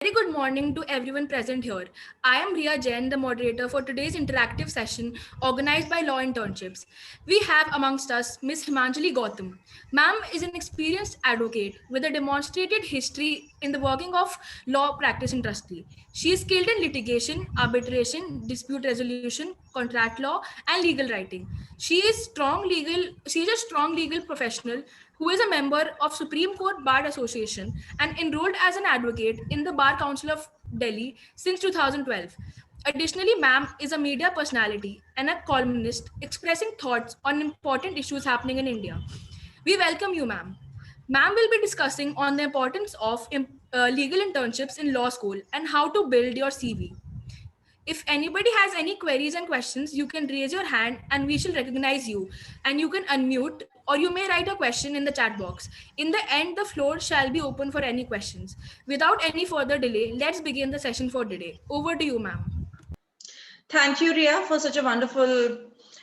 Very good morning to everyone present here. I am Riya Jain, the moderator for today's interactive session organized by Law Internships. We have amongst us Ms. Himanjali Gautam. Ma'am is an experienced advocate with a demonstrated history in the working of law practice industry. She is skilled in litigation, arbitration, dispute resolution, contract law, and legal writing. She is a strong legal professional who is a member of Supreme Court Bar Association and enrolled as an advocate in the Bar Council of Delhi since 2012. Additionally, ma'am is a media personality and a columnist expressing thoughts on important issues happening in India. We welcome you, ma'am. Ma'am will be discussing on the importance of legal internships in law school and how to build your CV. If anybody has any queries and questions, you can raise your hand and we shall recognize you. And you can unmute or you may write a question in the chat box. In the end, the floor shall be open for any questions. Without any further delay, let's begin the session for today. Over to you, ma'am. Thank you, Ria, for such a wonderful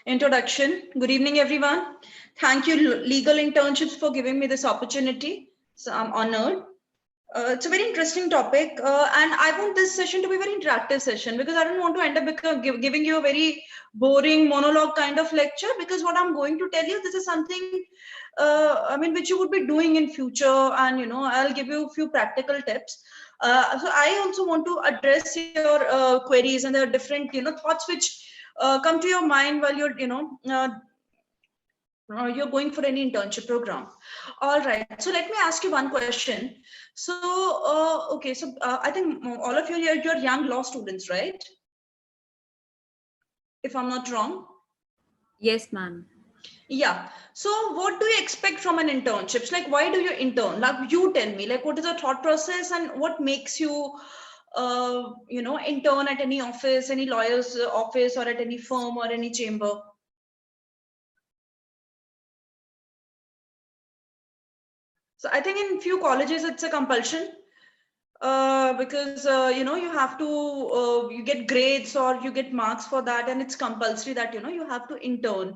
introduction. Good evening, everyone. Thank you, Legal Internships, for giving me this opportunity. So I'm honored. It's a very interesting topic, and I want this session to be a very interactive session because I don't want to end up giving you a very boring monologue kind of lecture, because what I'm going to tell you, this is something, which you would be doing in future, and I'll give you a few practical tips. So I also want to address your queries, and there are different, thoughts which come to your mind while you're going for any internship program. All right, so let me ask you one question. So I think all of you, you're young law students, right? If I'm not wrong. Yes, ma'am. Yeah. So what do you expect from an internship? Like, why do you intern? Like, you tell me, like, what is the thought process and what makes you intern at any office, any lawyer's office, or at any firm or any chamber? So I think in few colleges it's a compulsion, because you have to you get grades or you get marks for that, and it's compulsory that you have to intern.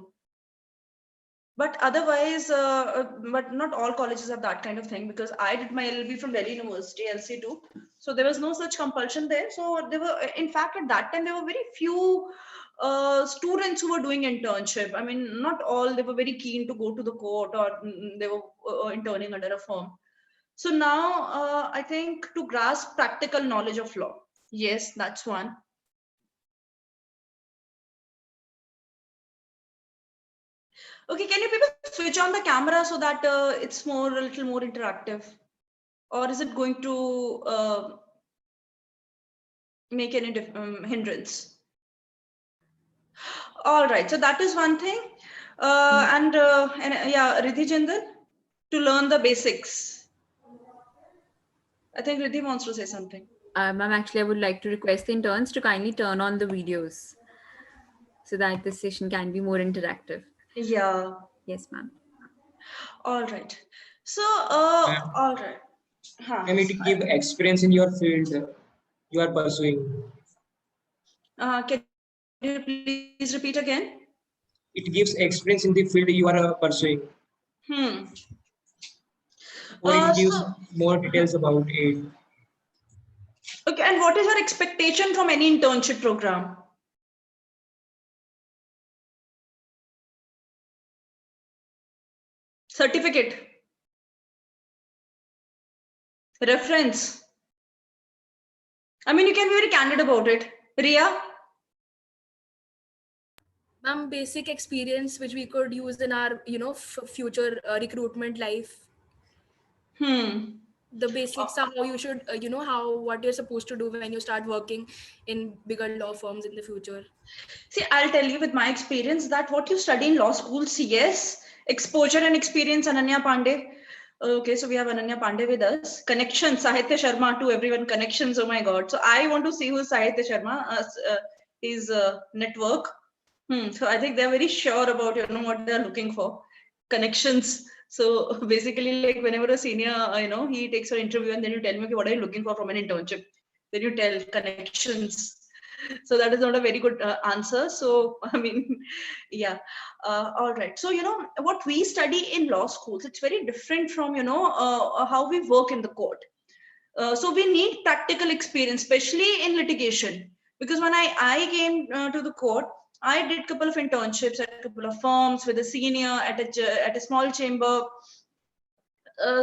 But otherwise, but not all colleges have that kind of thing, because I did my LLB from Delhi University, LC2. So there was no such compulsion there. So there were, in fact, at that time, there were very few students who were doing internship. I mean, not all, they were very keen to go to the court, or they were interning under a firm. So now I think to grasp practical knowledge of law. Yes, that's one. Okay, can you people switch on the camera so that it's a little more interactive? Or is it going to make any hindrance? All right, so that is one thing. And yeah, Riddhi Jindal, to learn the basics. I think Riddhi wants to say something. Ma'am, actually, I would like to request the interns to kindly turn on the videos so that this session can be more interactive. Yeah. Yes, ma'am. All right. So, all right. Ma'am, it give experience in your field you are pursuing. Can you please repeat again? It gives experience in the field you are pursuing. Or it gives more details about it. Okay, and what is your expectation from any internship program? Certificate, reference. I mean, you can be very candid about it. Ria? Basic experience which we could use in our, future recruitment life. The basics are how you should, what you're supposed to do when you start working in bigger law firms in the future. See, I'll tell you with my experience that what you study in law school, CS, exposure and experience, Ananya Pandey. Okay, so we have Ananya Pandey with us. Connections, Sahitya Sharma to everyone, connections, oh my God. So I want to see who is Sahitya Sharma, his network. So I think they're very sure about, what they're looking for. Connections. So basically, like whenever a senior, he takes an interview and then you tell me, okay, what are you looking for from an internship? Then you tell connections. So that is not a very good answer. So, I mean, yeah. All right. So, what we study in law schools, it's very different from, how we work in the court. So we need practical experience, especially in litigation. Because when I came to the court, I did a couple of internships at a couple of firms with a senior at a small chamber.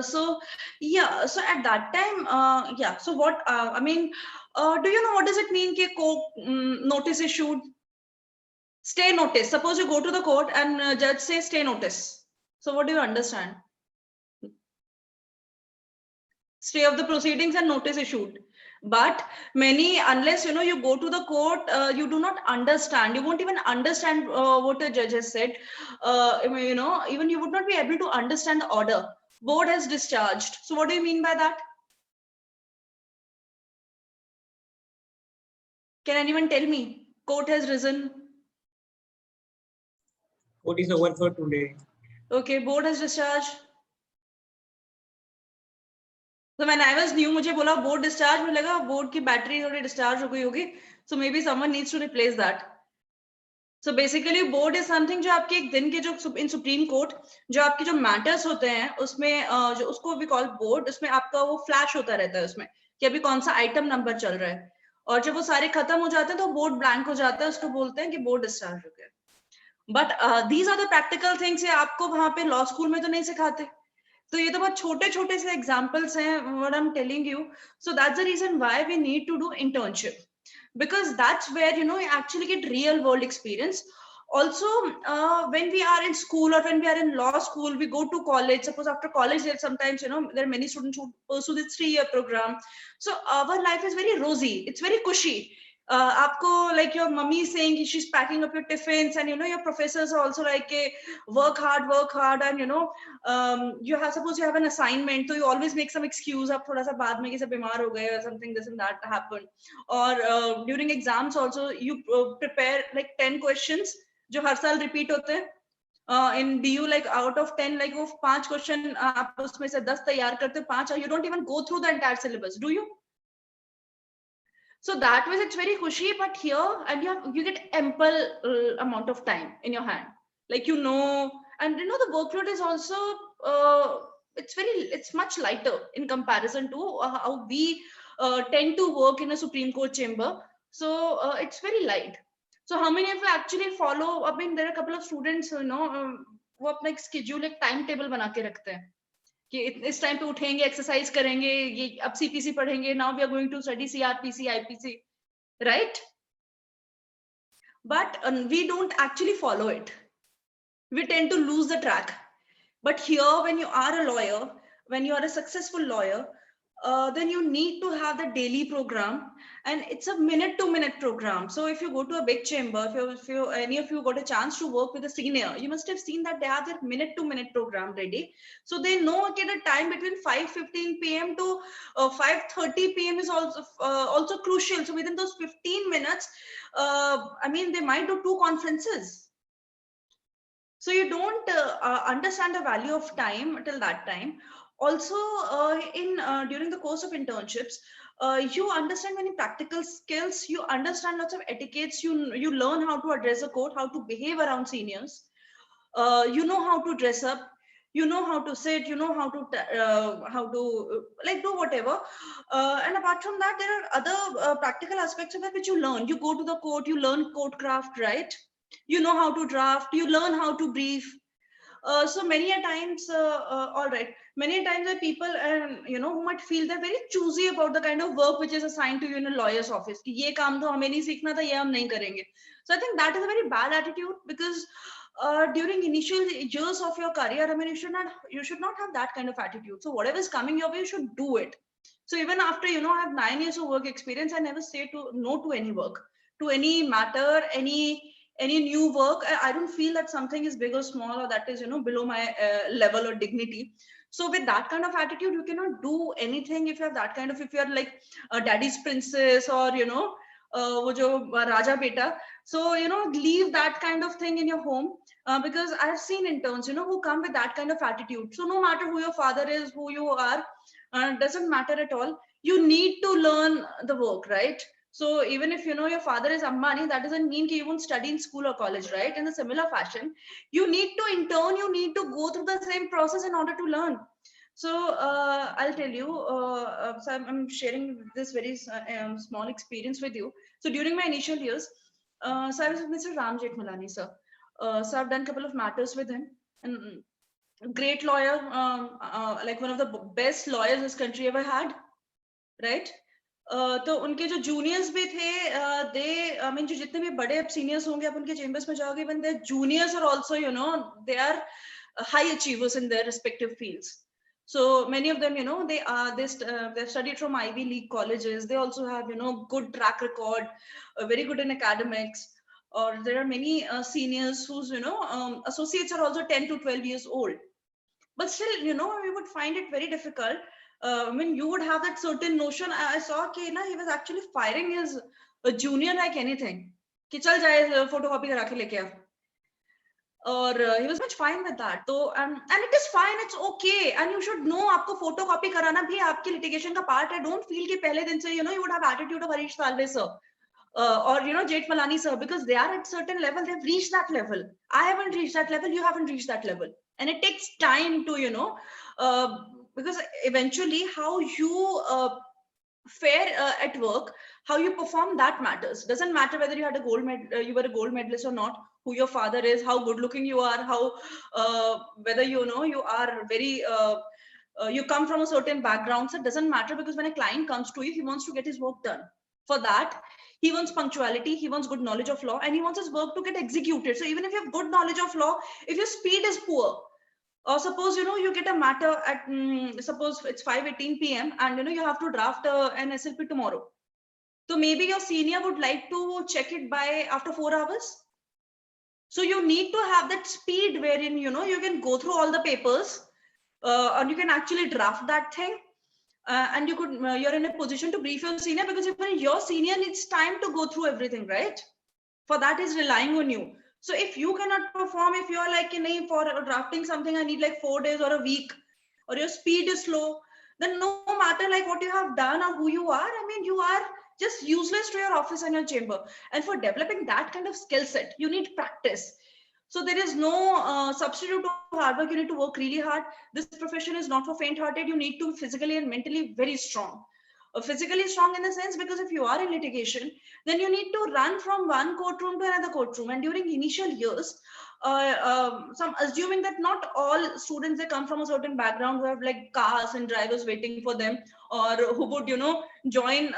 So yeah, so at that time, yeah. So what I mean, do you know what does it mean? Ki notice issued, stay notice. Suppose you go to the court and judge says stay notice. So what do you understand? Stay of the proceedings and notice issued. But many, unless you go to the court, you do not understand. You won't even understand what the judge has said. Even you would not be able to understand the order. Board has discharged. So what do you mean by that? Can anyone tell me? Court has risen. Court is over for today. Okay, board has discharged. So when I was new, मुझे बोला board discharge, मुझे लगा board की battery थोड़ी discharge हो गई होगी. So maybe someone needs to replace that. So basically board is something जो आपके एक दिन के जो in Supreme Court जो आपके जो matters होते हैं उसमें जो उसको we call board, उसमें आपका वो flash होता रहता है उसमें कि अभी कौन सा item number चल रहा है और जब वो सारे खत्म हो जाते हैं तो board blank हो जाता है, उसको बोलते हैं कि board discharge हो गया. But these are the practical things ये आपको वहाँ पे law school में तो नहीं सिखाते. तो ये तो बहुत छोटे छोटे से examples हैं what I'm telling you. So that's the reason why we need to do internship. Because that's where you actually get real world experience. Also when we are in school or when we are in law school, we go to college. Suppose after college there sometimes there are many students who pursue this 3-year program. So our life is very rosy, it's very cushy. Aapko, like your mummy is saying she's packing up your tiffins, and your professors are also like work hard, and you have, suppose you have an assignment, so you always make some excuse up thoda sa baad mein kisi bimar ho gaye or something, this and that happened. Or during exams also you prepare like 10 questions जो हर साल repeat होते हैं. In BU, like out of 10, like वो 5 question आप उसमें से 10 तैयार करते हो, 5 you don't even go through the entire syllabus, do you? So that way it's very cushy, but here and you get ample amount of time in your hand, like and the workload is also it's much lighter in comparison to how we tend to work in a Supreme Court chamber. So it's very light. So how many of you actually follow? I mean, there are a couple of students who वो अपना एक schedule, एक timetable बना के रखते हैं कि इस टाइम पे उठेंगे, एक्सरसाइज करेंगे, ये अब सीपीसी पढ़ेंगे, now we are going to study CrPC, IPC, right? But we don't actually follow it. We tend to lose the track. But here, when you are a lawyer, when you are a successful lawyer, then you need to have the daily program, and it's a minute-to-minute program. So if you go to a big chamber, if any of you got a chance to work with a senior, you must have seen that they have their minute-to-minute program ready. So they know okay, the time between 5:15 p.m. to 5:30 p.m. is also crucial. So within those 15 minutes, I mean, they might do 2 conferences. So you don't understand the value of time till that time. Also, during the course of internships, you understand many practical skills. You understand lots of etiquettes. You learn how to address a court, how to behave around seniors. You know how to dress up. You know how to sit. You know how to like do whatever. And apart from that, there are other practical aspects of it which you learn. You go to the court. You learn court craft, right? You know how to draft. You learn how to brief. So many a times, all right, many a times the people who might feel they're very choosy about the kind of work which is assigned to you in a lawyer's office. कि ये काम तो हमें नहीं सीखना था, ये हम नहीं करेंगे. So I think that is a very bad attitude, because during initial years of your career, I mean, you should not have that kind of attitude. So whatever is coming your way, you should do it. So even after I have 9 years of work experience, I never say no to any work, to any matter, any new work. I don't feel that something is big or small, or that is below my level or dignity. So with that kind of attitude, you cannot do anything. If you have that kind of, if you are like a daddy's princess, or wo jo raja beta, so leave that kind of thing in your home, because I have seen interns who come with that kind of attitude. So no matter who your father is, who you are, doesn't matter at all. You need to learn the work, right? So even if your father is Ambani, that doesn't mean you won't study in school or college, right? In a similar fashion, you need to intern, you need to go through the same process in order to learn. So I'll tell you, so I'm sharing this very small experience with you. So during my initial years, so I was with Mr. Ram Jethmalani, sir. So I've done a couple of matters with him, and great lawyer, like one of the best lawyers this country ever had, right? तो उनके जो juniors भी थे, दे I mean जो जितने भी बड़े अब सीनियर्स होंगे, आप उनके चेंबर्स में जाओगे, when their juniors are also, you know, they are high achievers in their respective fields. So many of them, you know, they've studied from Ivy League colleges. They also have, you know, good track record, very good in academics. Or there are many seniors whose, you know, associates are also 10 to 12 years old. But still, you know, we would find it very difficult. I mean, you would have that certain notion. I saw कि ना, he was actually firing his junior like anything. कि चल जाए photocopy करा के लेके आ. Or he was much fine with that. So and it is fine, it's okay, and you should know आपको photocopy कराना भी आपके litigation का part है. Don't feel कि पहले दिन से, you know, you would have attitude of Harish Salve sir. Or, you know, Jethmalani sir, because they are at certain level, they've reached that level. I haven't reached that level, you haven't reached that level. And it takes time to, you know, because eventually how you fare at work, how you perform, that matters. Doesn't matter whether you had a you were a gold medalist or not, who your father is, how good looking you are, how whether, you know, you are very you come from a certain background. So it doesn't matter, because when a client comes to you, he wants to get his work done. For that, he wants punctuality, he wants good knowledge of law, and he wants his work to get executed. So even if you have good knowledge of law, if your speed is poor, or suppose, you know, you get a matter at suppose it's 5:18 p.m. and, you know, you have to draft an SLP tomorrow. So maybe your senior would like to check it by after 4 hours. So you need to have that speed wherein, you know, you can go through all the papers and you can actually draft that thing. And you could you're in a position to brief your senior, because even your senior needs time to go through everything, right? For that is relying on you. So if you cannot perform, if you're like, for drafting something I need like 4 days or a week, or your speed is slow, then no matter like what you have done or who you are, I mean, you are just useless to your office and your chamber. And for developing that kind of skill set, you need practice. So there is no substitute to hard work. You need to work really hard. This profession is not for faint-hearted. You need to be physically and mentally very strong. Physically strong in the sense, because if you are in litigation, then you need to run from one courtroom to another courtroom. And during initial years, some assuming that not all students, they come from a certain background who have like cars and drivers waiting for them, or who would, you know, join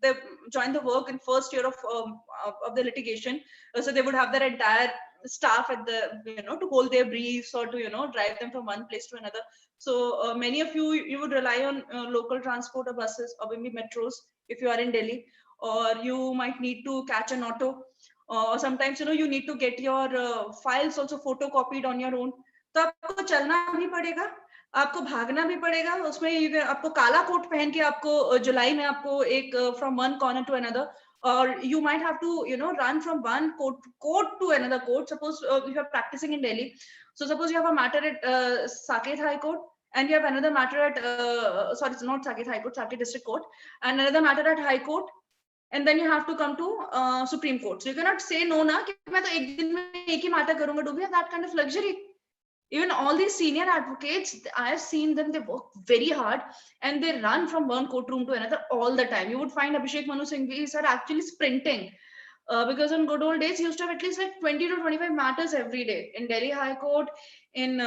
the work in first year of the litigation. So they would have their entire staff at the, you know, to hold their briefs, or to, you know, drive them from one place to another. So many of you would rely on local transport or buses or maybe metros if you are in Delhi, or you might need to catch an auto, or sometimes, you know, you need to get your files also photocopied on your own. तो आपको चलना भी पड़ेगा, आपको भागना भी पड़ेगा उसमें, आपको काला कोट पहन के आपको जुलाई में आपको एक from one corner to another, or you might have to, you know, run from one court to another court. Suppose if you're practicing in Delhi, so suppose you have a matter at Saket High Court, and you have another matter at sorry, it's not Saket High Court, Saket District Court, and another matter at High Court, and then you have to come to Supreme Court. So you cannot say no na कि मैं तो एक दिन में एक ही matter करूँगा. Do we have that kind of luxury? Even all these senior advocates, I have seen them, they work very hard and they run from one courtroom to another all the time. You would find Abhishek Manu Singhvi sir actually sprinting, because in good old days, he used to have at least like 20 to 25 matters every day in Delhi High Court, in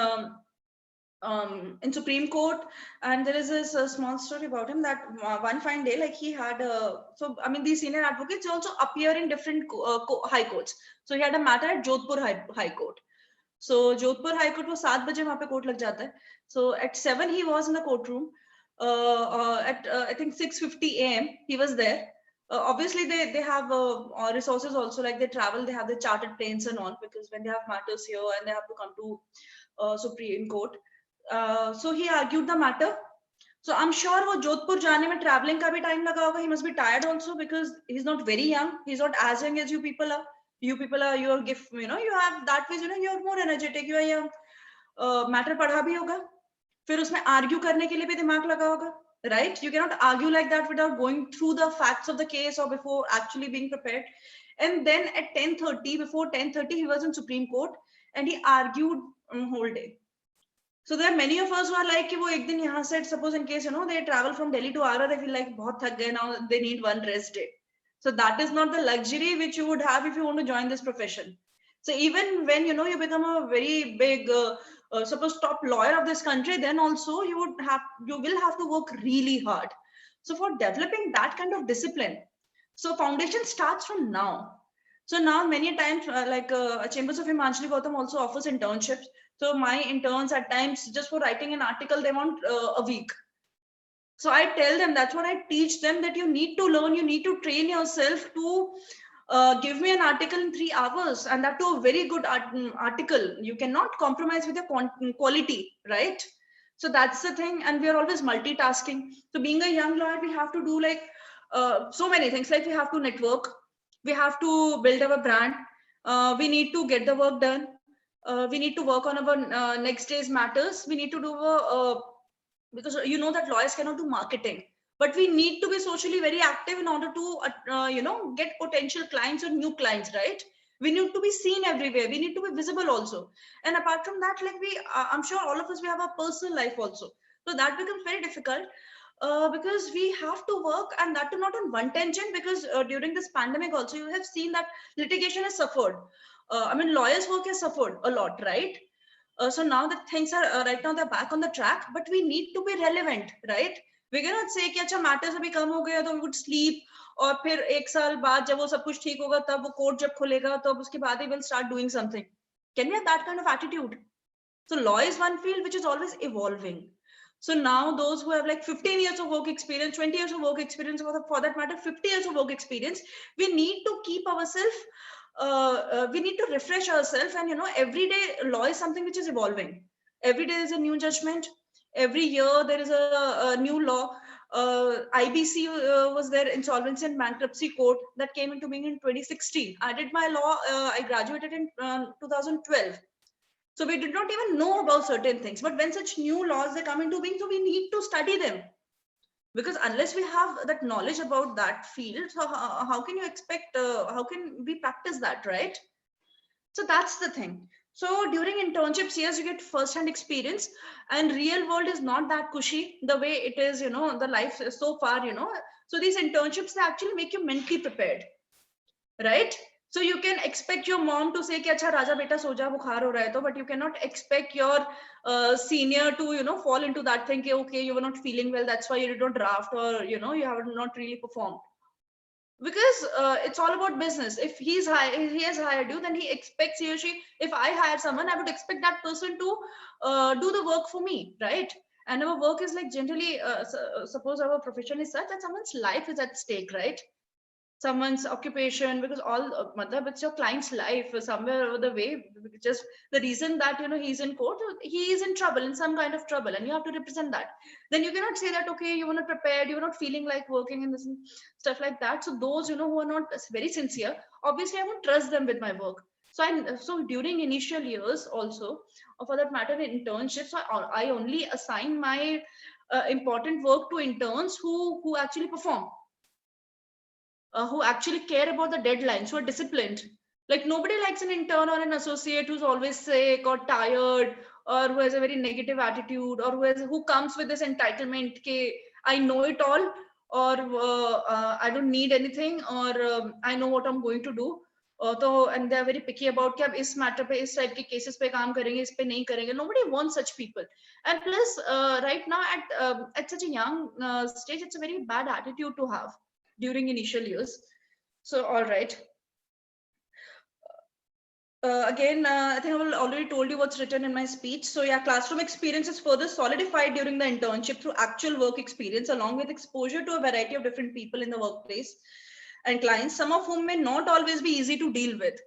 Supreme Court. And there is this small story about him that one fine day, like he had so I mean, these senior advocates also appear in different high courts. So he had a matter at Jodhpur High Court. So Jodhpur High Court was 7 baje wahan pe court lag jata hai. So at 7 he was in the courtroom. At I think 6:50 a.m. he was there. Obviously they have resources also, like they travel, they have the chartered planes and all, because when they have matters here and they have to come to Supreme Court. So he argued the matter. So I'm sure wo Jodhpur jaane mein traveling ka bhi time laga hoga. He must be tired also, because he's not very young. He's not as young as you people are. You people are, you're gift, you know, you have that way, you know, you're more energetic, you are young. Matter padha bhi hoga. फिर उसमें argue करने के लिए भी दिमाग लगा होगा. Right? You cannot argue like that without going through the facts of the case or before actually being prepared. And then at 10:30, before 10:30, he was in Supreme Court and he argued whole day. So there are many of us who are like, वो एक दिन यहाँ से, suppose in case, you know, they travel from Delhi to Agra, they feel like बहुत थक गए, now they need one rest day. So that is not the luxury which you would have if you want to join this profession. So even when, you know, you become a very big, suppose top lawyer of this country, then also you will have to work really hard. So for developing that kind of discipline, so foundation starts from now. So now many times, Chambers of Himanjali Gautam also offers internships. So my interns at times, just for writing an article, they want a week. So I tell them, that's what I teach them, that you need to learn, you need to train yourself to give me an article in 3 hours, and that to a very good article. You cannot compromise with the quality, right? So that's the thing. And we are always multitasking. So being a young lawyer, we have to do like so many things. Like we have to network, we have to build our brand, we need to get the work done, we need to work on our next day's matters, we need to do because you know that lawyers cannot do marketing, but we need to be socially very active in order to get potential clients or new clients, right? We need to be seen everywhere, we need to be visible also. And apart from that, like I'm sure all of us, we have a personal life also, so that becomes very difficult. Because we have to work, and that too not on one tangent, because during this pandemic also you have seen that litigation has suffered. I mean, lawyers work has suffered a lot, right? So now that things are right now they're back on the track, but we need to be relevant, right? We cannot say कि अच्छा matters अभी कम हो गया तो we would sleep, और फिर एक साल बाद जब वो सब कुछ ठीक होगा तब वो कोर्ट जब खुलेगा तब उसके बाद ही we'll start doing something. Can we have that kind of attitude? So law is one field which is always evolving. So now those who have like 15 years of work experience, 20 years of work experience, for that matter, 50 years of work experience, we need to keep ourselves, we need to refresh ourselves. And, you know, every day law is something which is evolving. Every day is a new judgment. Every year there is a new law. IBC was there, Insolvency and Bankruptcy Code, that came into being in 2016. I did my law, I graduated in 2012. So we did not even know about certain things, but when such new laws they come into being, so we need to study them, because unless we have that knowledge about that field, so how can you expect, how can we practice that, right? So that's the thing. So during internships, yes, you get first-hand experience, and real world is not that cushy the way it is, you know, the life so far, you know. So these internships, they actually make you mentally prepared, right? So you can expect your mom to say कि अच्छा राजा बेटा सो जा बुखार हो रहा है तो, but you cannot expect your senior to, you know, fall into that thing कि okay, you were not feeling well, that's why you did not draft, or you know, you have not really performed. Because it's all about business. If he has hired you, then he expects, he or she, if I hire someone, I would expect that person to do the work for me, right? And our work is like generally, suppose our profession is such that someone's life is at stake, right? Someone's occupation, because all it's your client's life somewhere over the way. Just the reason that, you know, he's in court, he is in trouble, in some kind of trouble, and you have to represent that. Then you cannot say that okay, you were not prepared, you were not feeling like working in this and stuff like that. So those, you know, who are not very sincere, obviously I won't trust them with my work. So during initial years also, or for that matter in internships, I only assign my important work to interns who actually perform, who actually care about the deadlines, who are disciplined. Like nobody likes an intern or an associate who's always sick or tired, or who has a very negative attitude, or who comes with this entitlement ke, I know it all, or I don't need anything, or I know what I'm going to do. And they're very picky about कि अब इस matter पे इस type के cases पे काम करेंगे, इस पे नहीं करेंगे. Nobody wants such people. And plus, right now at such a young stage, it's a very bad attitude to have during initial years. So all right, again, I think I will already told you what's written in my speech. So yeah, classroom experience is further solidified during the internship through actual work experience, along with exposure to a variety of different people in the workplace and clients, some of whom may not always be easy to deal with.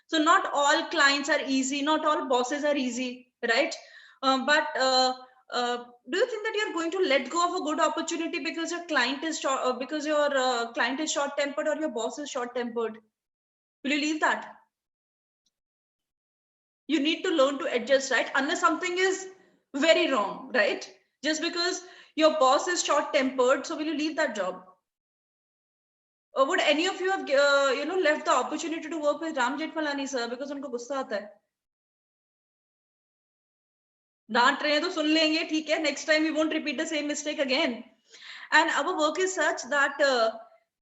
So not all clients are easy, not all bosses are easy, right? But do you think that you're going to let go of a good opportunity because your client is short, because your client is short-tempered, or your boss is short-tempered? Will you leave that? You need to learn to adjust, right? Unless something is very wrong, right? Just because your boss is short-tempered, so will you leave that job? Or would any of you have, left the opportunity to work with Ram Jethmalani sir because unko gussa aata hai? डांट रहे हैं तो सुन लेंगे, ठीक है, next time we won't repeat the same mistake again. And our work is such that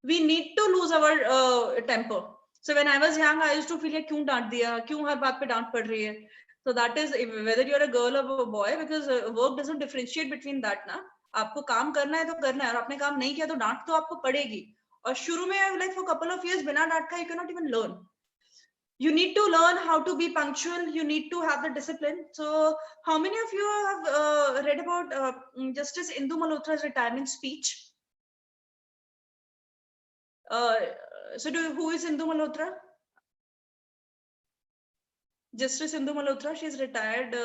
we need to lose our temper. So when I was young, I used to feel like क्यों डांट दिया, क्यों हर बात पे डांट पड़ रही है. So that is whether you're a girl or a boy, because work doesn't differentiate between that ना. आपको काम करना है तो करना है, और आपने काम नहीं किया तो डांट तो आपको पड़ेगी. और शुरू में like for couple of years बिना डांट का you cannot even learn. You need to learn how to be punctual. You need to have the discipline. So how many of you have read about Justice Indu Malhotra's retirement speech? So who is Indu Malhotra? Justice Indu Malhotra, she's retired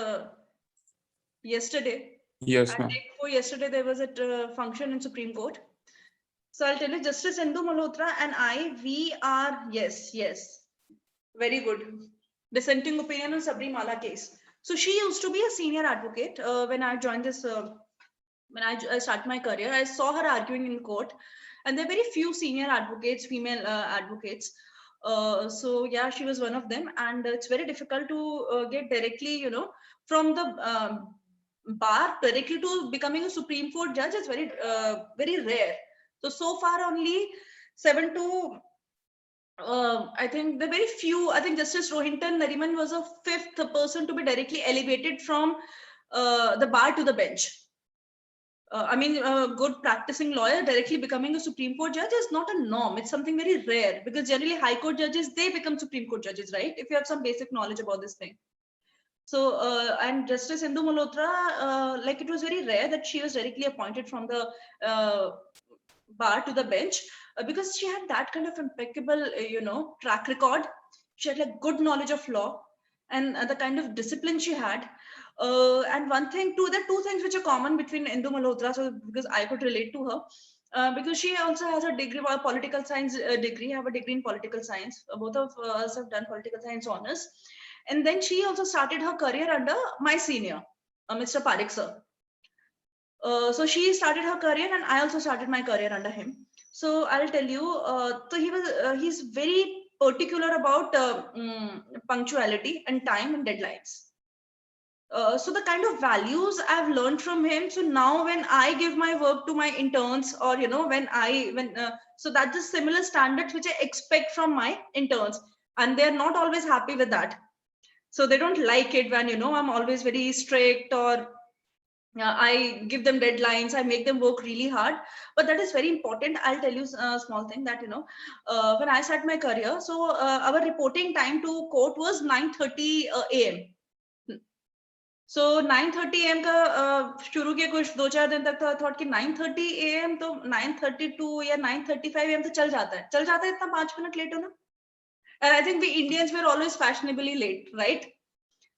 yesterday. Yes, And ma'am. day before yesterday, there was a function in Supreme Court. So I'll tell you, Justice Indu Malhotra and I, we are, yes, very good. Dissenting opinion on Sabrimala case. So she used to be a senior advocate when I joined this, when I started my career. I saw her arguing in court, and there are very few senior advocates, female advocates. So yeah, she was one of them, and it's very difficult to get directly, you know, from the bar directly to becoming a Supreme Court judge. It's very rare. So far only 7 to I think the very few. I think Justice Rohinton Nariman was a 5th person to be directly elevated from the bar to the bench. I mean, a good practicing lawyer directly becoming a Supreme Court judge is not a norm. It's something very rare, because generally High Court judges, they become Supreme Court judges, right? If you have some basic knowledge about this thing. So, and Justice Indu Malhotra, like it was very rare that she was directly appointed from the bar to the bench, because she had that kind of impeccable, you know, track record. She had like good knowledge of law, and the kind of discipline she had. And one thing, there are two things which are common between Indu Malhotra, so because I could relate to her, because she also has a degree, a political science degree, have a degree in political science. Both of us have done political science honors. And then she also started her career under my senior, Mr. Parekh sir. So she started her career, and I also started my career under him. So I'll tell you, so he's very particular about punctuality and time and deadlines. So the kind of values I've learned from him. So now when I give my work to my interns, or you know, so that's the similar standards which I expect from my interns, and they're not always happy with that. So they don't like it when, you know, I'm always very strict, or I give them deadlines, I make them work really hard. But that is very important. I'll tell you a small thing that, you know, when I started my career, so our reporting time to court was 9:30 a.m. So 9:30 a.m. का शुरू के कुछ 2-4 दिन तक तो thought कि 9:30 a.m. तो 9:32 या 9:35 a.m. तो चल जाता है इतना 5 मिनट लेट होना. And I think we Indians were always fashionably late, right?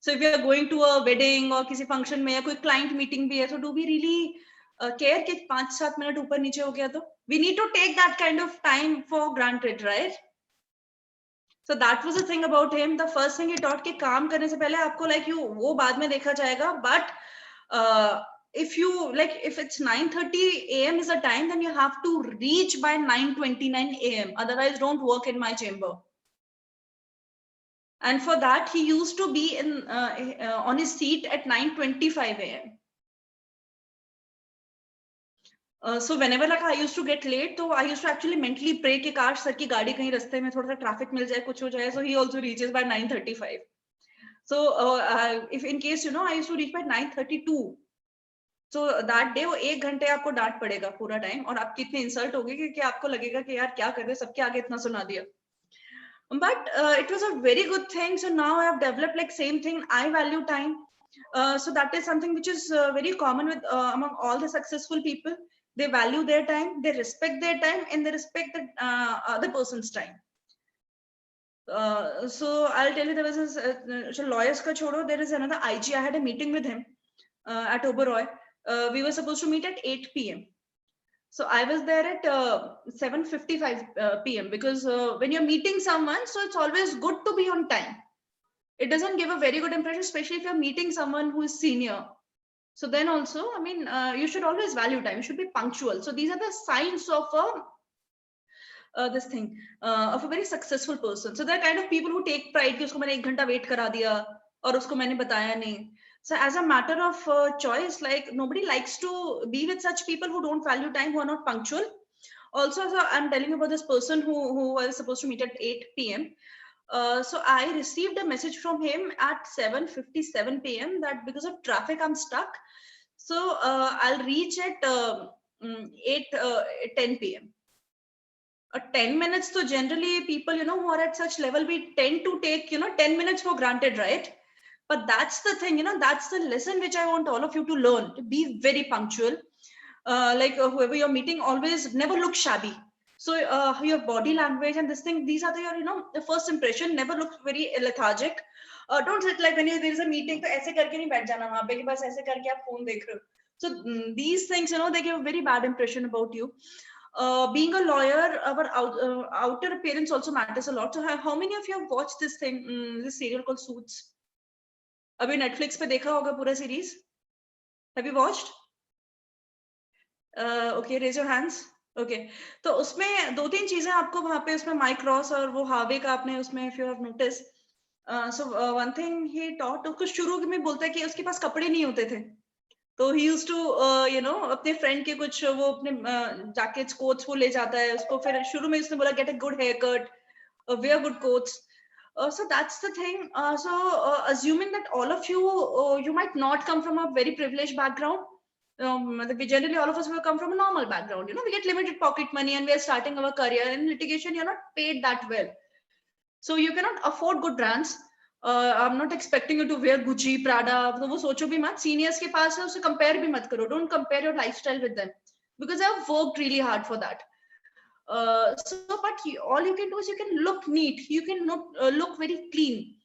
So if you are going to a wedding or किसी function में या कोई client meeting भी है, so do we really care कि 5-7 मिनट ऊपर नीचे हो गया तो? We need to take that kind of time for granted, right? So that was the thing about him. The first thing he taught कि काम करने से पहले आपको like वो बाद में देखा जाएगा. But if it's 9:30 a.m. is the time, then you have to reach by 9:29 a.m. Otherwise, don't work in my chamber. And for that, he used to be on his seat at 9:25 a.m. So whenever like I used to get late, so I used to actually mentally pray कि काश sir की गाड़ी कहीं रास्ते में थोड़ा सा traffic मिल जाए, कुछ हो जाए. So he also reaches by 9:35. So if in case, you know, I used to reach by 9:32. So that day वो 1 घंटे आपको डांट पड़ेगा पूरा टाइम, और आपकी इतनी इंसल्ट होगी कि आपको लगेगा कि यार क्या कर रहे, सबके आगे इतना सुना दिया. But it was a very good thing. So now I have developed like same thing. I value time. So that is something which is very common with among all the successful people. They value their time, they respect their time, and they respect the other person's time. So I'll tell you, there was this lawyers ka chodo, there is another IG. I had a meeting with him at Oberoi. We were supposed to meet at 8 p.m. So I was there at 7:55 p.m. because when you're meeting someone, so it's always good to be on time. It doesn't give a very good impression, especially if you're meeting someone who is senior. So then also, I mean, you should always value time. You should be punctual. So these are the signs of of a very successful person. So there are kind of people who take pride कि उसको मैंने 1 घंटा wait करा दिया और उसको मैंने बताया नहीं. So as a matter of choice, like nobody likes to be with such people who don't value time, who are not punctual. Also, so I'm telling you about this person who was supposed to meet at 8 p.m. So I received a message from him at 7:57 p.m. that because of traffic, I'm stuck. So I'll reach at 10 p.m. 10 minutes. So generally people, who are at such level, we tend to take, 10 minutes for granted, right? But that's the thing, that's the lesson which I want all of you to learn, to be very punctual. Whoever you're meeting, always never look shabby. So your body language and this thing, these are your, the first impression. Never look very lethargic. Don't sit like when there is a meeting, तो ऐसे करके नहीं बैठ जाना वहाँ पे कि बस ऐसे करके आप phone देख रहे हो. So these things, they give a very bad impression about you. Being a lawyer, our outer appearance also matters a lot. So how many of you have watched this thing, this serial called Suits? अभी Netflix पे देखा होगा पूरा series? Have you watched? Okay, raise your hands. Okay, तो उसमें 2-3 चीजें आपको वहां पे उसमें माइक रॉस और वो हार्वे का आपने उसमें if you have noticed, so one thing he taught, उसको शुरू में बोलता है कि उसके पास कपड़े नहीं होते थे, तो he used to अपने फ्रेंड के कुछ वो अपने जैकेट्स कोट्स वो ले जाता है उसको, फिर शुरू में उसने बोला get a good haircut, wear good coats. So that's the thing. Assuming that all of you, you might not come from a very privileged background. We generally, all of us will come from a normal background. We get limited pocket money and we are starting our career in litigation. You're not paid that well. So you cannot afford good brands. I'm not expecting you to wear Gucci, Prada. तो वो सोचो भी मत. Seniors के पास है, उसे compare भी मत करो. Don't compare your lifestyle with them because they have worked really hard for that. But all you can do is you can look neat. You can look very clean.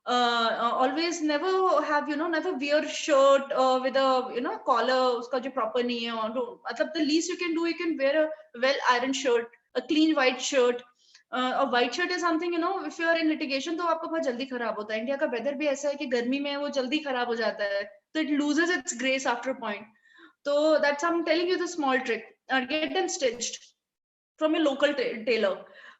Always never have, never wear shirt with a collar uska jo proper nahi hai, or matlab the least you can do, you can wear a well ironed shirt, a clean white shirt. A white shirt is something, if you are in litigation तो आपका बहुत जल्दी खराब होता है. India का weather भी ऐसा है कि गर्मी में वो जल्दी खराब हो जाता है, so it loses its grace after a point. So that's I'm telling you the small trick. Get them stitched from a local tailor.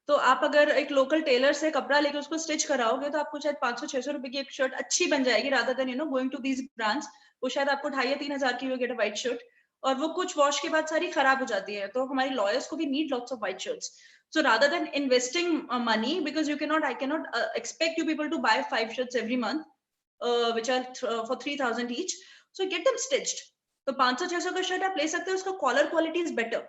तो आप अगर एक लोकल टेलर से कपड़ा लेके उसको स्टिच कराओगे तो आपको शायद 500-600 रुपए की एक शर्ट अच्छी बन जाएगी, rather than going to these brands. वो शायद आपको 2,500-3,000 की गेट अ व्हाइट शर्ट, और वो कुछ वॉश के बाद सारी खराब हो जाती है. तो हमारी लॉयर्स को भी need lots of white shirts. So rather than investing money, because I cannot expect you people to buy 5 shirts every month, which are for 3,000 each. So get them stitched. तो 500-600 का शर्ट आप ले सकते हो, उसका collar quality is better.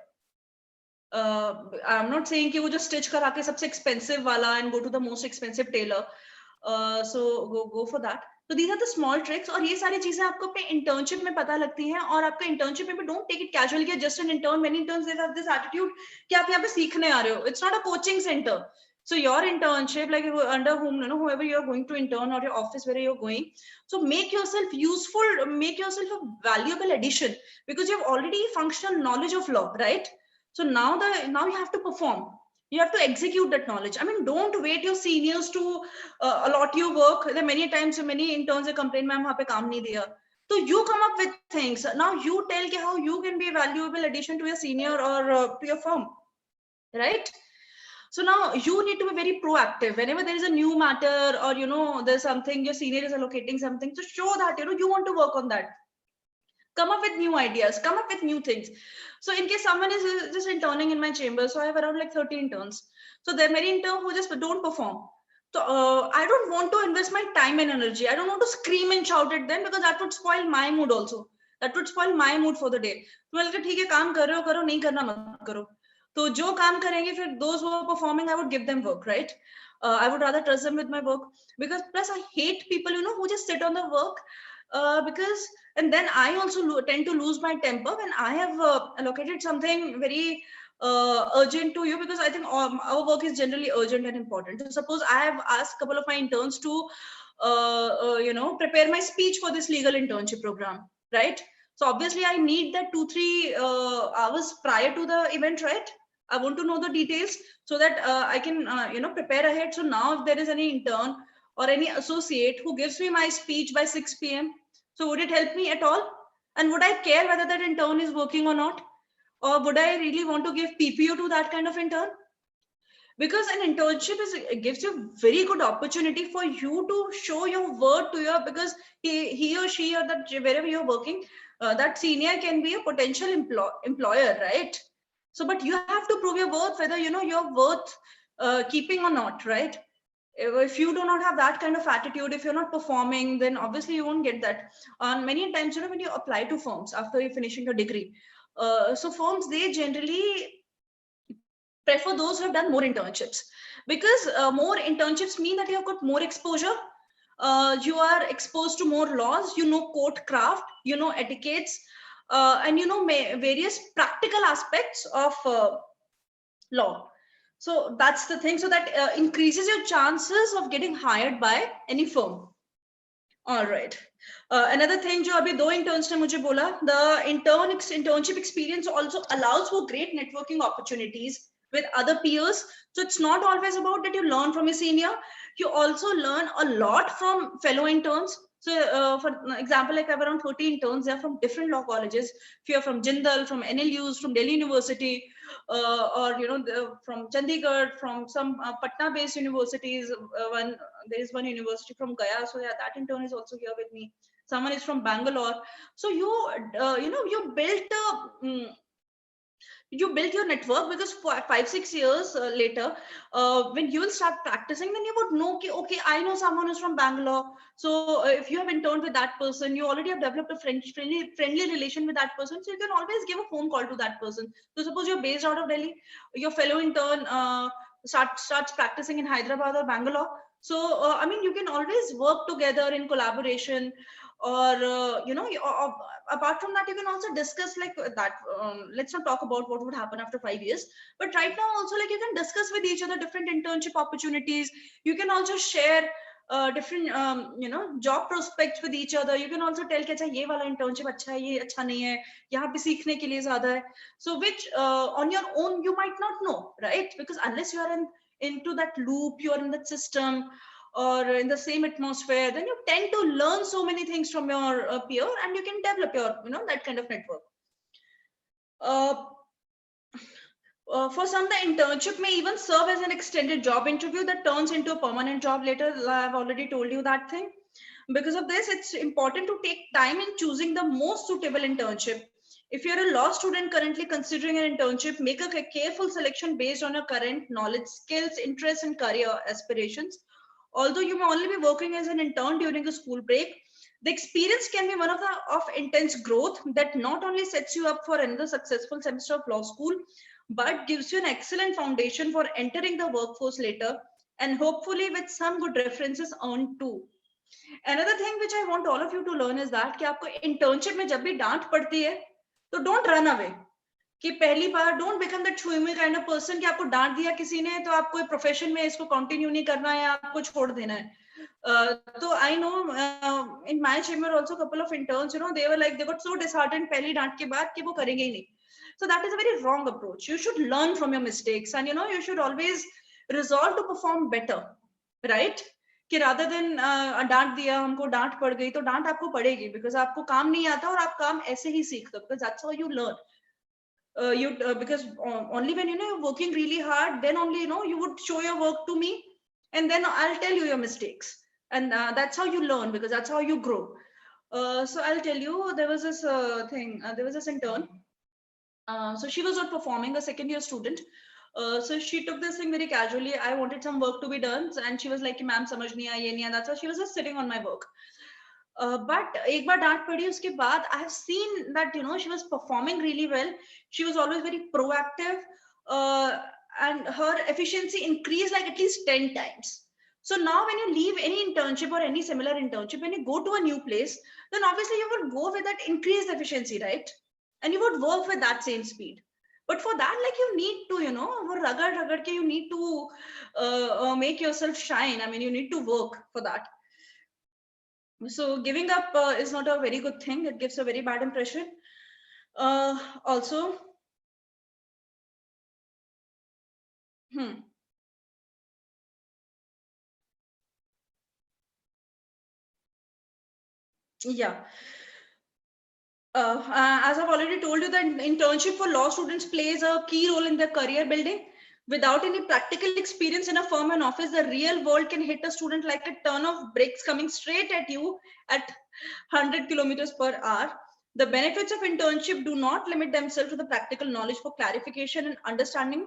I'm not saying कि वो जो stitch करा के सबसे expensive वाला and go to the most expensive tailor. So go for that. So these are the small tricks. और ये सारी चीजें आपको अपने internship में पता लगती हैं, और आपका internship में भी don't take it casually कि just an intern. Many interns they have this attitude कि आप यहाँ पे सीखने आ रहे हो. It's not a coaching center. So your internship, like under whom, whoever you're going to intern, or your office where you're going, so make yourself useful, make yourself a valuable addition, because you have already functional knowledge of law, right? So now you have to perform. You have to execute that knowledge. I mean, don't wait your seniors to allot your work. There are many times many interns complain, "Ma'am, वहाँ पे काम नहीं दिया." So you come up with things. Now you tell how you can be a valuable addition to your senior or to your firm, right? So now you need to be very proactive. Whenever there is a new matter, or there's something your senior is allocating something, so show that you want to work on that. Come up with new ideas, come up with new things. So in case someone is just interning in my chamber, so I have around like 30 interns. So there are many interns who just don't perform. So I don't want to invest my time and energy. I don't want to scream and shout at them, because that would spoil my mood also. That would spoil my mood for the day. तो मैं ठीक है, काम कर रहे हो करो, नहीं करना मत करो. तो जो काम करेंगे, फिर those who are performing, I would give them work, right? I would rather trust them with my work, because plus I hate people, who just sit on the work, because, and then I also tend to lose my temper when I have allocated something very urgent to you, because I think our work is generally urgent and important. So suppose I have asked a couple of my interns to prepare my speech for this legal internship program, right? So obviously I need that 2-3 hours prior to the event, right? I want to know the details so that I can prepare ahead. So now if there is any intern or any associate who gives me my speech by 6 p.m, so would it help me at all? And would I care whether that intern is working or not? Or would I really want to give PPO to that kind of intern? because an internship it gives you very good opportunity for you to show your worth to your, because he or she or that wherever you're working, that senior can be a potential employer, right? So but you have to prove your worth, whether you're worth keeping or not, right? If you do not have that kind of attitude, if you're not performing, then obviously you won't get that. And many times, when you apply to firms after you're finishing your degree, so firms, they generally prefer those who have done more internships, because more internships mean that you have got more exposure. You are exposed to more laws, court craft, etiquettes, and various practical aspects of law. So that's the thing. So that increases your chances of getting hired by any firm. All right. Another thing जो अभी 2 interns ने मुझे बोला, the internship experience also allows for great networking opportunities with other peers. So it's not always about that you learn from a senior. You also learn a lot from fellow interns. So for example, like I have around 30 interns. They're from different law colleges. If you're from Jindal, from NLUs, from Delhi University, or from Chandigarh, from some Patna-based universities. There is one university from Gaya, so yeah, that intern is also here with me. Someone is from Bangalore. So you built your network, because 5-6 years later, when you will start practicing, then you would know, okay, I know someone who's from Bangalore. So if you have interned with that person, you already have developed a friendly relation with that person. So you can always give a phone call to that person. So suppose you're based out of Delhi, your fellow intern starts practicing in Hyderabad or Bangalore. So I mean, you can always work together in collaboration, or apart from that, you can also discuss like that. Let's not talk about what would happen after 5 years, but right now also, like, you can discuss with each other different internship opportunities. You can also share different job prospects with each other. You can also tell कि अच्छा ये वाला internship अच्छा है, ये अच्छा नहीं है, यहाँ पे सीखने के लिए ज़्यादा है. So which on your own you might not know, right? Because unless you are into that loop, you are in that system, or in the same atmosphere, then you tend to learn so many things from your peer, and you can develop your that kind of network. For some, the internship may even serve as an extended job interview that turns into a permanent job later. I've already told you that thing. Because of this, it's important to take time in choosing the most suitable internship. If you're a law student currently considering an internship, make a careful selection based on your current knowledge, skills, interests, and career aspirations. Although you may only be working as an intern during the school break, the experience can be one of intense growth that not only sets you up for another successful semester of law school, but gives you an excellent foundation for entering the workforce later, and hopefully with some good references earned too. Another thing which I want all of you to learn is that कि आपको internship में जब भी डांट पड़ती है, तो don't run away. कि पहली बार don't become that छुईमुई kind of person कि आपको डांट दिया किसी ने, तो आपको प्रोफेशन में इसको कंटिन्यू नहीं करना है, आपको छोड़ देना है. So I know in my chamber also couple of interns, they were like, they got so disheartened पहली डांट के बाद कि वो करेंगे ही नहीं. So that is a very wrong approach. You should learn from your mistakes, and you should always resolve to perform better, right? कि rather than डांट दिया, हमको डांट पड़ गई, तो डांट आपको पड़ेगी, because आपको काम नहीं आता और आप काम ऐसे ही सीखते हो, because that's how you learn. Because only when you're working really hard, then only you would show your work to me, and then I'll tell you your mistakes, and that's how you learn, because that's how you grow. So I'll tell you, there was this there was this intern. So she was not performing, a second year student. So she took this thing very casually. I wanted some work to be done, and she was like, "Ma'am, समझ नहीं आया, ये नहीं आया." That's why she was just sitting on my work. But एक बार डांट पड़ी उसके बाद, I have seen that she was performing really well. She was always very proactive, and her efficiency increased like at least 10 times. So now when you leave any internship or any similar internship, when you go to a new place, then obviously you would go with that increased efficiency, right? And you would work with that same speed. But for that, like, you need to, ragad ke, you need to make yourself shine. I mean, you need to work for that. So giving up is not a very good thing. It gives a very bad impression. Also, yeah. As I've already told you, that internship for law students plays a key role in their career building. Without any practical experience in a firm and office, the real world can hit a student like a ton of bricks coming straight at you at 100 kilometers per hour. The benefits of internship do not limit themselves to the practical knowledge for clarification and understanding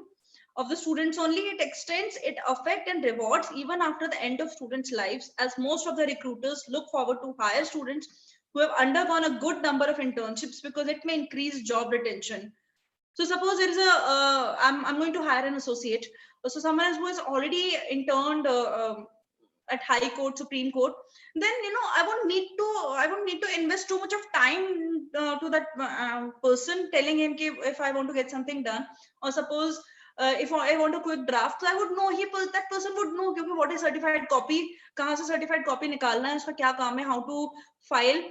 of the students only. It extends its effect and rewards even after the end of students' lives, as most of the recruiters look forward to hire students who have undergone a good number of internships because it may increase job retention. So suppose there is a, I'm going to hire an associate. So someone who has already interned at High Court, Supreme Court, then I won't need to invest too much of time to that person, telling him if I want to get something done, or suppose if I want a quick draft, so I would know that person would know what is certified copy, kahan se certified copy nikalna hai, uska kya kaam hai, how to file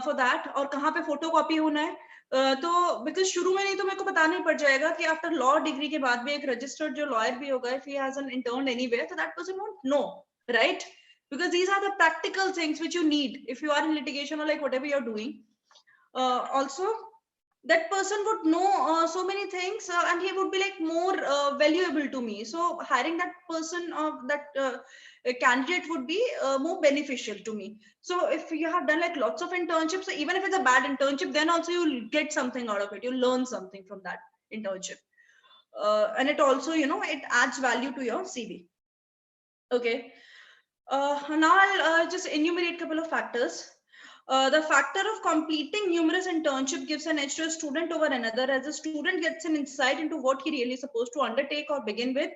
for that, और कहाँ पे photocopy होना है. तो because शुरू में नहीं तो मेरे को बताना ही पड़ जाएगा कि आफ्टर लॉ डिग्री के बाद भी एक रजिस्टर्ड जो लॉयर भी होगा, if he has an intern anywhere, so that person won't know, right? Because these are the practical things which you need if you are in litigation or like whatever you're doing. Also, that person would know so many things, and he would be like more valuable to me. So hiring that person of that candidate would be more beneficial to me. So if you have done like lots of internships, so even if it's a bad internship, then also you'll get something out of it. You'll learn something from that internship. And it also, it adds value to your CV. Okay. Now I'll just enumerate a couple of factors. The factor of completing numerous internship gives an edge to a student over another, as a student gets an insight into what he really is supposed to undertake or begin with.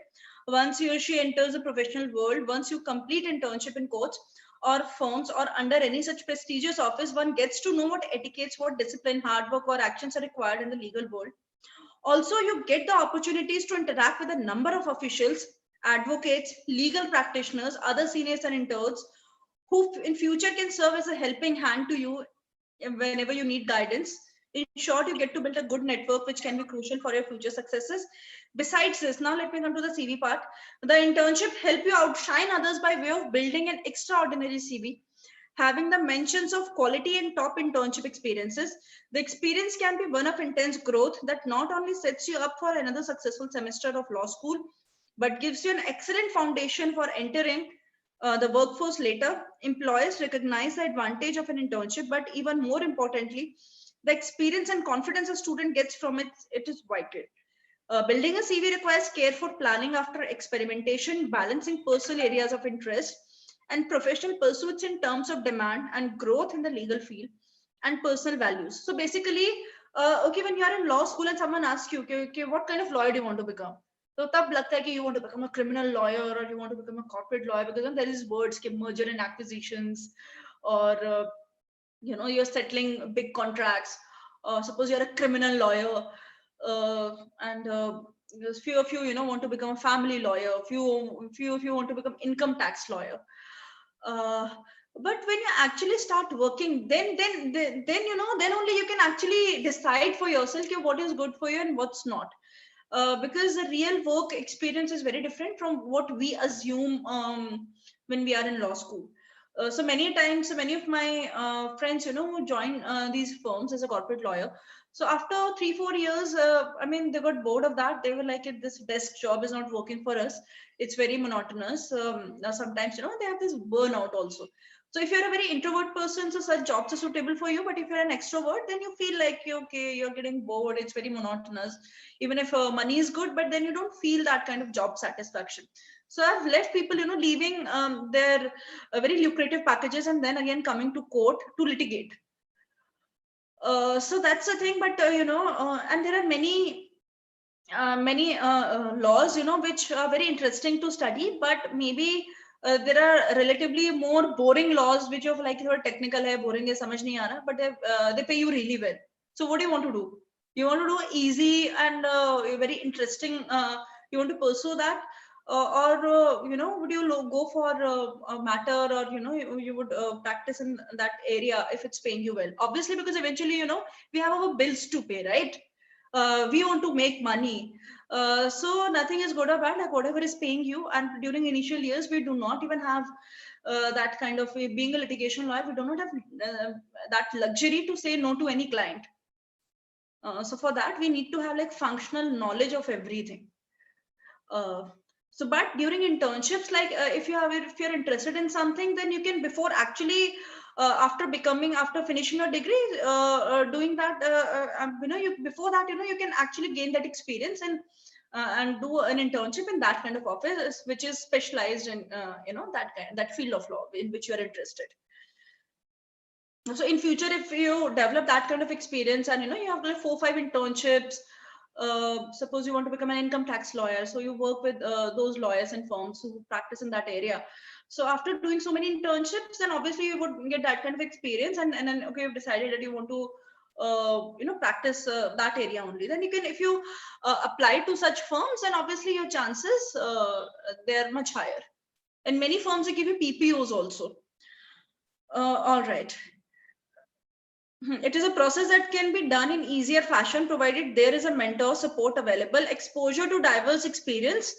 Once he or she enters the professional world, once you complete internship in courts or firms or under any such prestigious office, one gets to know what etiquettes, what discipline, hard work, or actions are required in the legal world. Also, you get the opportunities to interact with a number of officials, advocates, legal practitioners, other seniors and interns, who in future can serve as a helping hand to you whenever you need guidance. In short, you get to build a good network, which can be crucial for your future successes. Besides this, now let me come to the CV part. The internship help you outshine others by way of building an extraordinary CV. Having the mentions of quality and top internship experiences, the experience can be one of intense growth that not only sets you up for another successful semester of law school, but gives you an excellent foundation for entering the workforce later. Employers recognize the advantage of an internship, but even more importantly, the experience and confidence a student gets from it is vital. Building a CV requires careful planning after experimentation, balancing personal areas of interest and professional pursuits in terms of demand and growth in the legal field and personal values. So basically, okay, when you are in law school and someone asks you, okay, what kind of lawyer do you want to become? So tab lagta hai ki you want to become a criminal lawyer or you want to become a corporate lawyer, because then there is words like merger and acquisitions, or you're settling big contracts. Suppose you're a criminal lawyer, and there's few of you, want to become a family lawyer. Few of you want to become income tax lawyer. But when you actually start working, then only you can actually decide for yourself what is good for you and what's not. Because the real work experience is very different from what we assume when we are in law school. So many times, many of my friends, who join these firms as a corporate lawyer. So after 3-4 years, they got bored of that. They were like, this desk job is not working for us. It's very monotonous. Sometimes, they have this burnout also. So if you're a very introvert person, so such jobs are suitable for you. But if you're an extrovert, then you feel like, you're getting bored. It's very monotonous. Even if money is good, but then you don't feel that kind of job satisfaction. So I've left people, leaving their very lucrative packages and then again coming to court to litigate. So that's the thing. But, and there are many laws, which are very interesting to study, but maybe there are relatively more boring laws, which are like technical hai, boring hai, samajh nahi aa raha, but they pay you really well. So what do you want to do? You want to do easy and very interesting, you want to pursue that, or would you go for a matter, or you would practice in that area if it's paying you well? Obviously, because eventually, we have our bills to pay, right? We want to make money. So nothing is good or bad, like whatever is paying you. And during initial years, we do not even have that kind of, being a litigation lawyer, we do not have that luxury to say no to any client. So for that, we need to have like functional knowledge of everything. So, but during internships, like if you're interested in something, then you can, before actually after finishing your degree, doing that, before that, you can actually gain that experience and do an internship in that kind of office, which is specialized in that field of law in which you are interested. So in future, if you develop that kind of experience and you have like 4 or 5 internships, suppose you want to become an income tax lawyer, so you work with those lawyers and firms who practice in that area. So after doing so many internships, then obviously you would get that kind of experience, and then okay, you've decided that you want to practice that area only. Then you can, if you apply to such firms, then obviously your chances they're much higher. And many firms, they give you PPOs also. All right. It is a process that can be done in easier fashion, provided there is a mentor support available. Exposure to diverse experience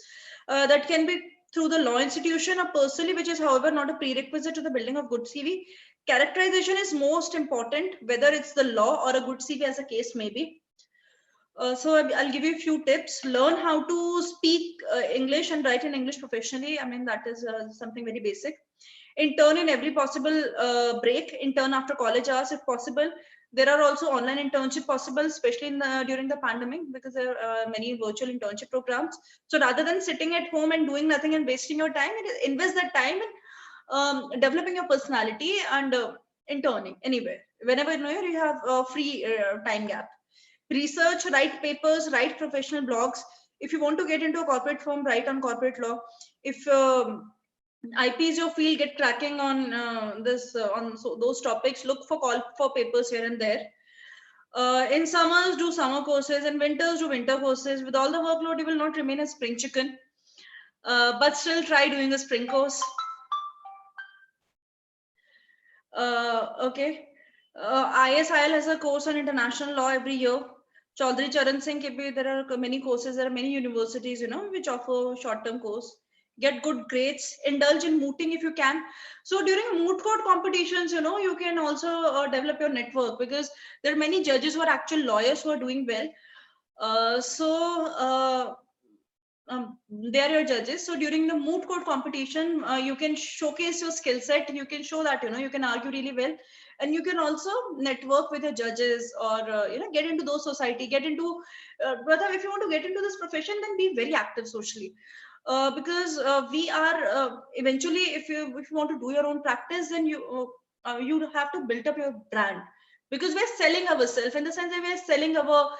that can be through the law institution or personally, which is, however, not a prerequisite to the building of good CV. Characterization is most important, whether it's the law or a good CV, as a case may be. So I'll give you a few tips. Learn how to speak English and write in English professionally. I mean, that is something very basic. Intern in every possible break. Intern after college hours if possible. There are also online internship possible, especially during the pandemic, because there are many virtual internship programs. So rather than sitting at home and doing nothing and wasting your time, invest that time in developing your personality and interning anywhere. Whenever you have a free time gap. Research, write papers, write professional blogs. If you want to get into a corporate firm, write on corporate law. If IP is your field, get cracking on those topics. Look for call for papers here and there. In summers, do summer courses. In winters, do winter courses. With all the workload, you will not remain a spring chicken. But still try doing a spring course. Okay. ISIL has a course on international law every year. Chaudhary Charan Singh, there are many courses. There are many universities, which offer short-term course. Get good grades. Indulge in mooting if you can. So during moot court competitions, you can also develop your network, because there are many judges who are actual lawyers who are doing well. They are your judges. So during the moot court competition, you can showcase your skill set. You can show that you can argue really well, and you can also network with your judges, or get into those society. Get into brother, if you want to get into this profession, then be very active socially, because we are eventually, if you want to do your own practice, then you have to build up your brand, because we're selling ourselves, in the sense that we're selling our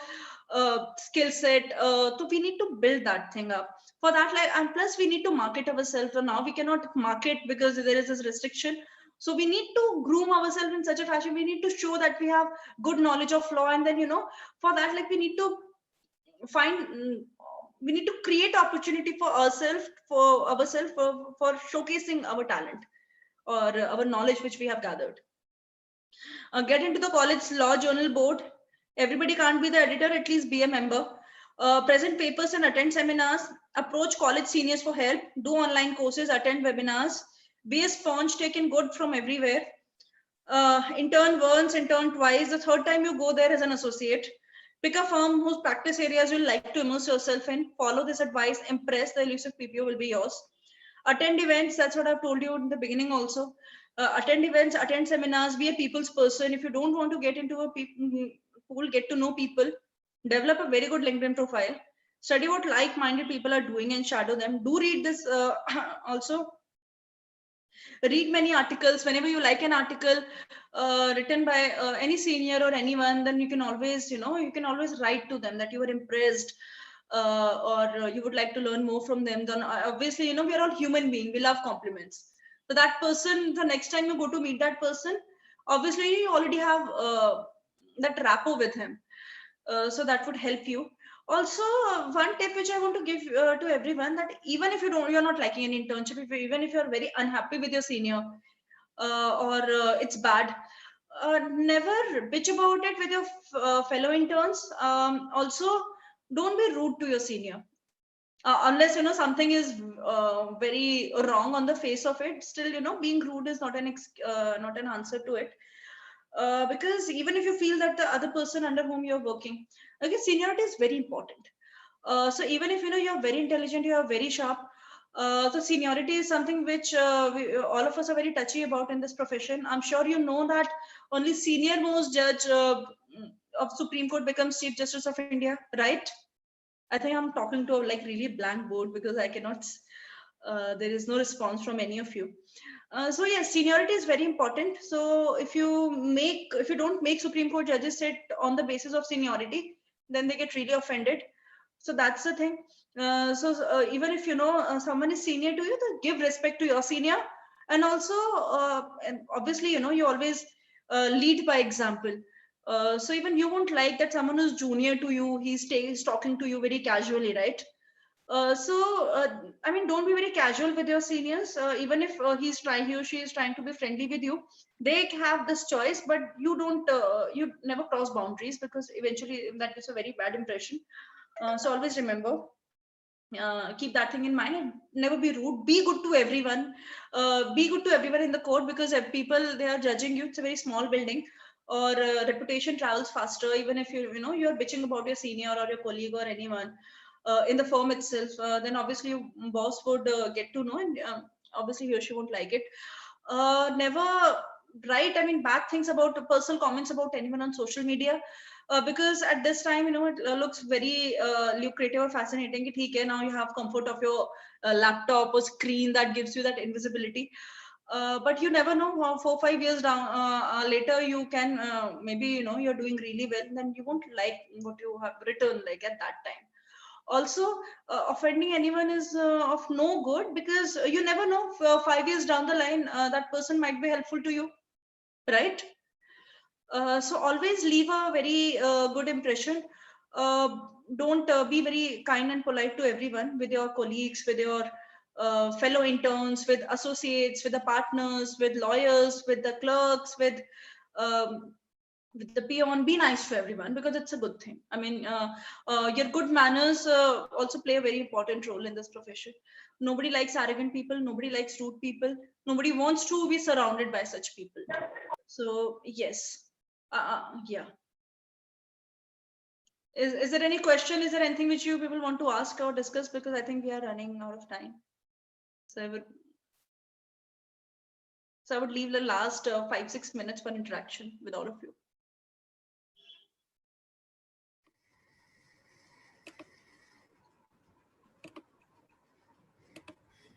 skill set. So we need to build that thing up. For that, and plus we need to market ourselves. So now we cannot market because there is this restriction. So we need to groom ourselves in such a fashion. We need to show that we have good knowledge of law, and then for that, we need to we need to create opportunity for ourselves, for showcasing our talent or our knowledge which we have gathered. Get into the college law journal board. Everybody can't be the editor, at least be a member. Present papers and attend seminars. Approach college seniors for help. Do online courses, attend webinars. Be a sponge, taking good from everywhere. Intern once, intern twice. The third time you go there as an associate. Pick a firm whose practice areas you'll like to immerse yourself in. Follow this advice. Impress. The elusive PPO will be yours. Attend events. That's what I've told you in the beginning also. Attend events, attend seminars. Be a people's person. If you don't want to get into a pool, get to know people. Develop a very good LinkedIn profile. Study what like-minded people are doing and shadow them. Do read this also. Read many articles. Whenever you like an article written by any senior or anyone, then you can always, write to them that you were impressed, or you would like to learn more from them. Then obviously, we are all human beings. We love compliments. So that person, the next time you go to meet that person, obviously you already have that rapport with him. So that would help you. Also, one tip which I want to give to everyone, that even if you're not liking an internship, even if you're very unhappy with your senior, or it's bad, never bitch about it with your fellow interns. Also, don't be rude to your senior. Unless something is very wrong on the face of it, still being rude is not an answer to it. Because even if you feel that the other person under whom you're working, okay, seniority is very important. So even if you're very intelligent, you are very sharp. So seniority is something which all of us are very touchy about in this profession. I'm sure you know that only senior most judge of Supreme Court becomes Chief Justice of India, right? I think I'm talking to a like really blank board because I cannot. There is no response from any of you. So yes, seniority is very important. So if you don't make Supreme Court judges sit on the basis of seniority, then they get really offended. So that's the thing. Even if someone is senior to you, then give respect to your senior, and also and obviously you always lead by example. So even you won't like that someone who's junior to you, he stays talking to you very casually, right? I mean, don't be very casual with your seniors. Even if he or she is trying to be friendly with you, they have this choice, but you never cross boundaries, because eventually that gives a very bad impression. So always remember, keep that thing in mind, and never be rude. Be good to everyone. Be good to everyone in the court, because if people, they are judging you. It's a very small building, or reputation travels faster. Even if you're bitching about your senior or your colleague or anyone in the firm itself, then obviously your boss would get to know, and obviously he or she won't like it. Never write, I mean, bad things about personal comments about anyone on social media, because at this time, it looks very lucrative or fascinating. Now you have comfort of your laptop or screen that gives you that invisibility. But you never know how 4-5 years down later, you can maybe you're doing really well, then you won't like what you have written like at that time. Also, offending anyone is of no good, because you never know, 5 years down the line, that person might be helpful to you, right? So always leave a very good impression. uh, don't be very kind and polite to everyone, with your colleagues, with your fellow interns, with associates, with the partners, with lawyers, with the clerks, um, with the peon. Be nice to everyone, because it's a good thing. I mean, your good manners also play a very important role in this profession. Nobody likes arrogant people, nobody likes rude people, nobody wants to be surrounded by such people. So yes, yeah. Is there any question? Is there anything which you people want to ask or discuss? Because I think we are running out of time. So I would leave the last 5-6 minutes for interaction with all of you.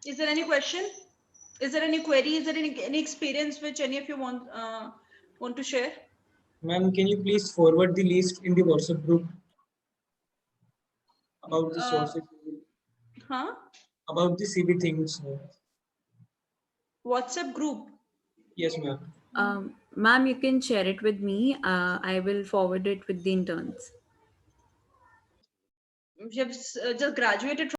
Is there any question? Is there any query? Is there any experience which any of you want to share? Ma'am, can you please forward the list in the WhatsApp group about the sources, Huh? about the CB things? WhatsApp group. Yes, ma'am. Ma'am, you can share it with me. I will forward it with the interns. You have just graduated from